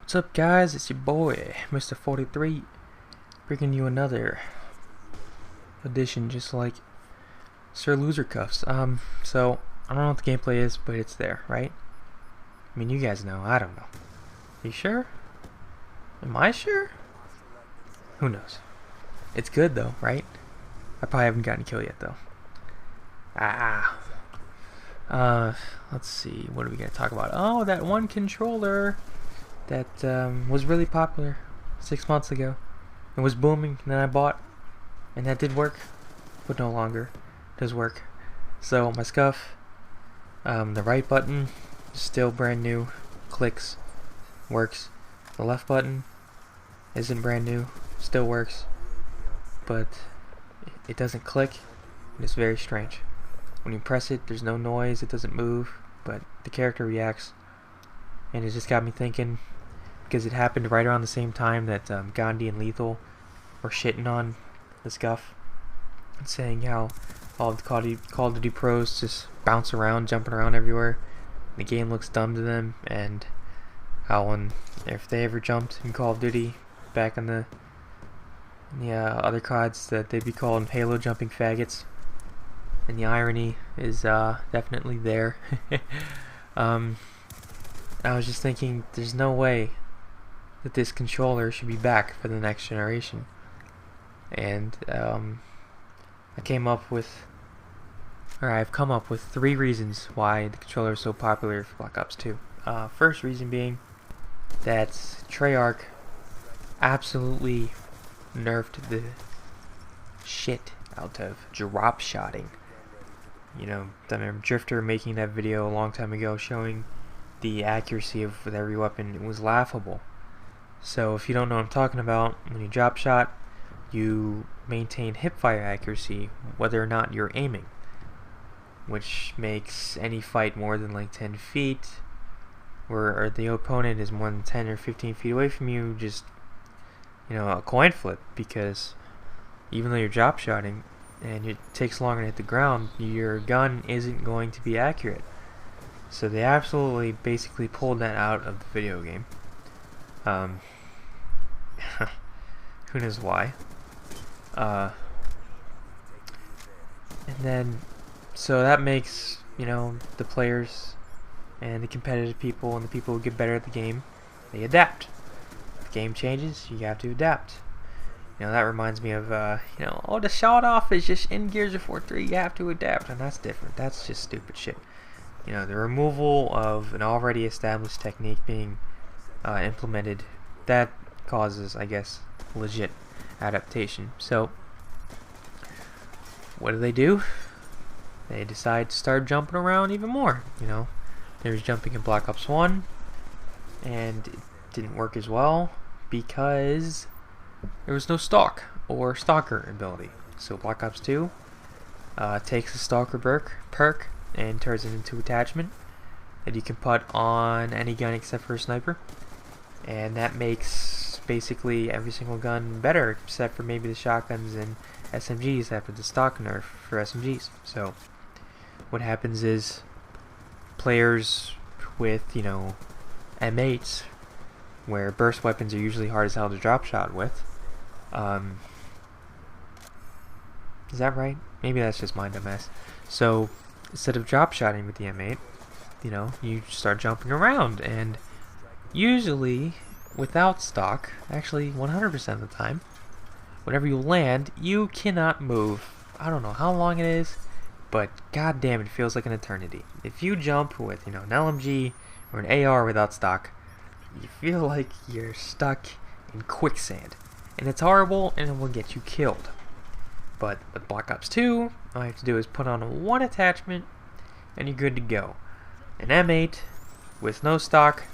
What's up, guys? It's your boy, Mr. 43, bringing you another edition just like Sir Loser Cuffs. So, I don't know what the gameplay is, but it's there, right? I mean, you guys know, I don't know. You sure? Am I sure? Who knows? It's good, though, right? I probably haven't gotten a kill yet, though. Let's see, what are we gonna talk about? Oh, that one controller that was really popular 6 months ago. It was booming, and then I bought, and that did work, but no longer does work. So my Scuf, the right button is still brand new, clicks, works. The left button isn't brand new, still works, but it doesn't click, and it's very strange. When you press it, there's no noise, it doesn't move, but the character reacts, and it just got me thinking, because it happened right around the same time that Gandhi and Lethal were shitting on the Scuf and saying how all the Call of Duty pros just bounce around, jumping around everywhere. The game looks dumb to them, and how if they ever jumped in Call of Duty back in the other CODs, that they'd be called Halo jumping faggots. And the irony is definitely there. I was just thinking, there's no way that this controller should be back for the next generation. And I've come up with 3 reasons why the controller is so popular for Black Ops 2. First reason being that Treyarch absolutely nerfed the shit out of drop shotting. You know, I remember Drifter making that video a long time ago showing the accuracy of every weapon. It was laughable. So if you don't know what I'm talking about, when you drop shot, you maintain hipfire accuracy whether or not you're aiming, which makes any fight more than like 10 feet, or the opponent is more than 10 or 15 feet away from you, just, you know, a coin flip, because even though you're drop shotting and it takes longer to hit the ground, your gun isn't going to be accurate. So they absolutely basically pulled that out of the video game. Who knows why. And then, so that makes, you know, the players and the competitive people and the people who get better at the game, they adapt. If the game changes, you have to adapt. You know, that reminds me of, you know, oh, the shot off is just in Gears of War 3, you have to adapt, and that's different. That's just stupid shit. You know, the removal of an already established technique being implemented, that causes, I guess, legit adaptation. So, what do? They decide to start jumping around even more. You know, there was jumping in Black Ops 1, and it didn't work as well because there was no stalk or stalker ability. So Black Ops 2 takes the stalker perk and turns it into attachment that you can put on any gun except for a sniper, and that makes basically every single gun better except for maybe the shotguns and SMGs after the stock nerf for SMGs. So what happens is players with, you know, M8s, where burst weapons are usually hard as hell to drop shot with, is that right? Maybe that's just my dumbass. So instead of drop shotting with the M8, you know, you start jumping around, and usually without stock, actually 100% of the time, whenever you land, you cannot move. I don't know how long it is, but goddamn, it feels like an eternity. If you jump with, you know, an LMG or an AR without stock, you feel like you're stuck in quicksand, and it's horrible, and it will get you killed. But with Black Ops 2, all you have to do is put on one attachment, and you're good to go. An M8 with no stock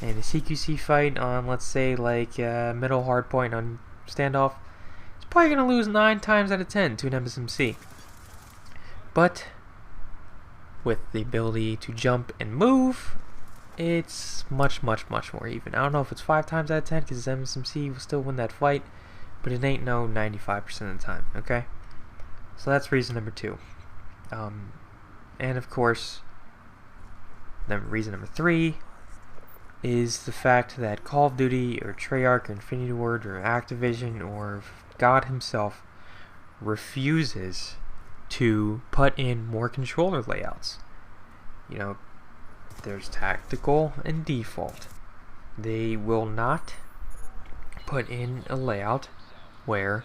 and a CQC fight on, let's say, like middle hardpoint on standoff, it's probably going to lose 9 times out of 10 to an MSMC. But with the ability to jump and move, it's much more even. I don't know if it's 5 times out of 10 because MSMC will still win that fight, but it ain't no 95% of the time, okay? So that's reason number 2. And of course, reason number 3 is the fact that Call of Duty or Treyarch or Infinity Ward or Activision or God himself refuses to put in more controller layouts. You know, there's tactical and default. They will not put in a layout where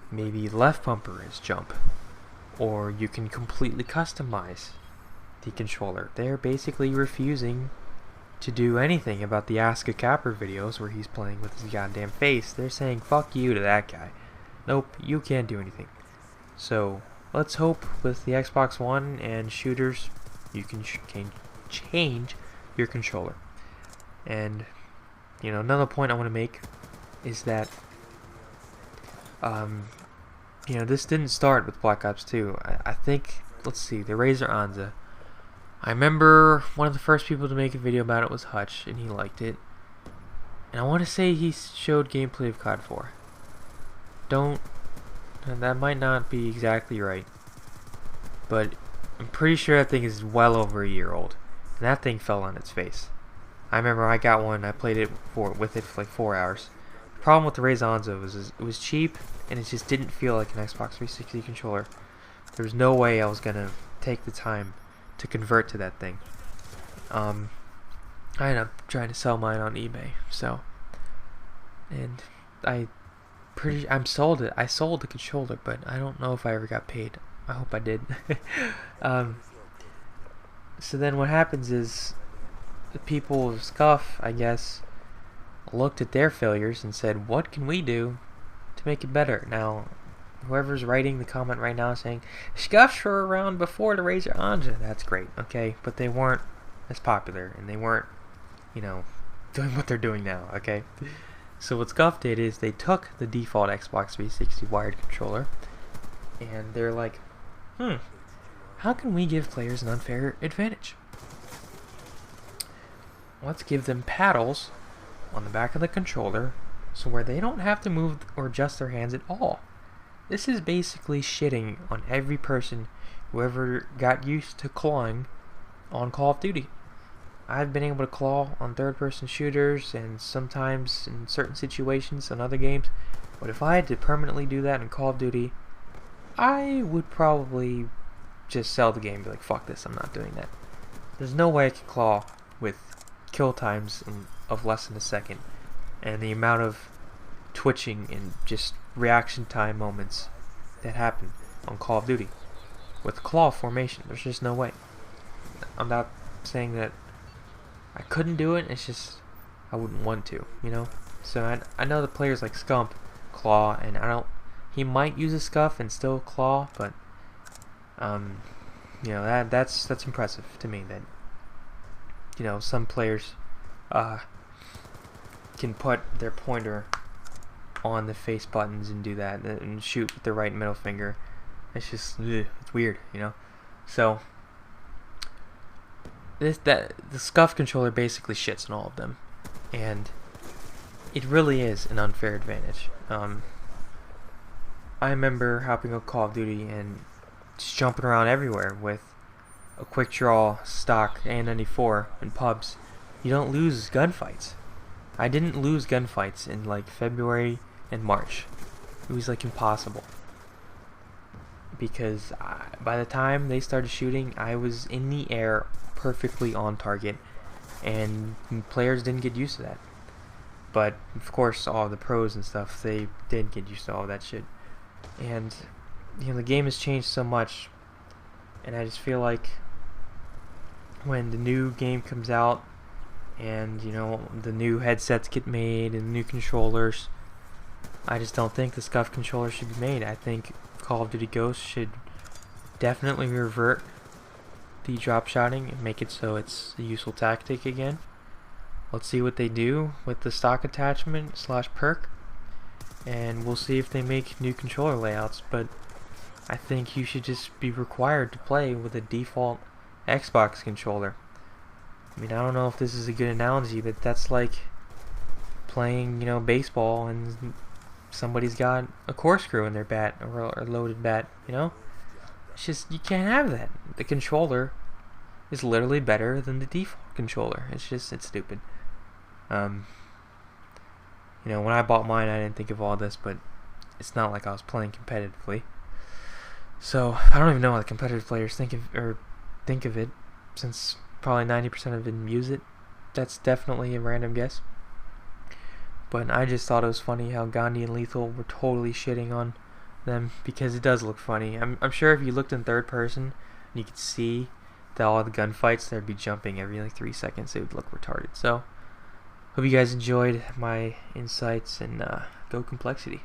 maybe left bumper is jump, or you can completely customize the controller. They're basically refusing to do anything about the Ask a Capper videos where he's playing with his goddamn face. They're saying fuck you to that guy. Nope, you can't do anything. So let's hope with the Xbox One and shooters you can change your controller. And you know, another point I want to make is that you know, this didn't start with Black Ops 2. I think, let's see, the Razor Anza. I remember one of the first people to make a video about it was Hutch, and he liked it. And I want to say he showed gameplay of COD 4. That might not be exactly right, but I'm pretty sure that thing is well over a year old, and that thing fell on its face. I remember I got one, I played it with it for like 4 hours. The problem with the Razor Anza was it was cheap, and it just didn't feel like an Xbox 360 controller. There was no way I was gonna take the time to convert to that thing. I ended up trying to sell mine on eBay, so, and I'm sold it. I sold the controller, but I don't know if I ever got paid. I hope I did. So then what happens is the people of Scuf, I guess, looked at their failures and said, what can we do to make it better? Now, whoever's writing the comment right now saying, Scufs were around before the Razor Anja, that's great, okay? But they weren't as popular, and they weren't, you know, doing what they're doing now, okay? So what Scuf did is they took the default Xbox 360 wired controller, and they're like, how can we give players an unfair advantage? Let's give them paddles on the back of the controller, so where they don't have to move or adjust their hands at all. This is basically shitting on every person who ever got used to clawing on Call of Duty. I've been able to claw on third-person shooters and sometimes in certain situations on other games, but if I had to permanently do that in Call of Duty, I would probably just sell the game and be like, fuck this, I'm not doing that. There's no way I can claw with kill times of less than a second, and the amount of twitching and just reaction time moments that happen on Call of Duty with claw formation. There's just no way. I'm not saying that I couldn't do it, it's just I wouldn't want to, you know? So I know the players like Scump claw, and he might use a Scuf and still claw, but you know, that's impressive to me that, you know, some players can put their pointer on the face buttons and do that and shoot with the right middle finger. It's just it's weird, you know. So the Scuf controller basically shits on all of them, and it really is an unfair advantage. I remember hopping on Call of Duty and just jumping around everywhere with a quick draw stock A94 in pubs. You don't lose gunfights. I didn't lose gunfights in like February and March. It was like impossible, because by the time they started shooting, I was in the air perfectly on target, and players didn't get used to that. But of course, all the pros and stuff, they did get used to all that shit. And you know, the game has changed so much, and I just feel like when the new game comes out, and you know, the new headsets get made and new controllers, I just don't think the Scuf controller should be made. I think Call of Duty Ghosts should definitely revert the drop shotting and make it so it's a useful tactic again. Let's see what they do with the stock attachment / perk, and we'll see if they make new controller layouts. But I think you should just be required to play with a default Xbox controller. I mean, I don't know if this is a good analogy, but that's like playing, you know, baseball and somebody's got a corkscrew in their bat, or a loaded bat, you know? It's just, you can't have that. The controller is literally better than the default controller. It's stupid. You know, when I bought mine, I didn't think of all this, but it's not like I was playing competitively. So I don't even know what the competitive players think of it, since probably 90% of them use it. That's definitely a random guess. But I just thought it was funny how Gandhi and Lethal were totally shitting on them, because it does look funny. I'm sure if you looked in third person, you could see that all the gunfights, they'd be jumping every like 3 seconds. It would look retarded. So hope you guys enjoyed my insights, and go Complexity.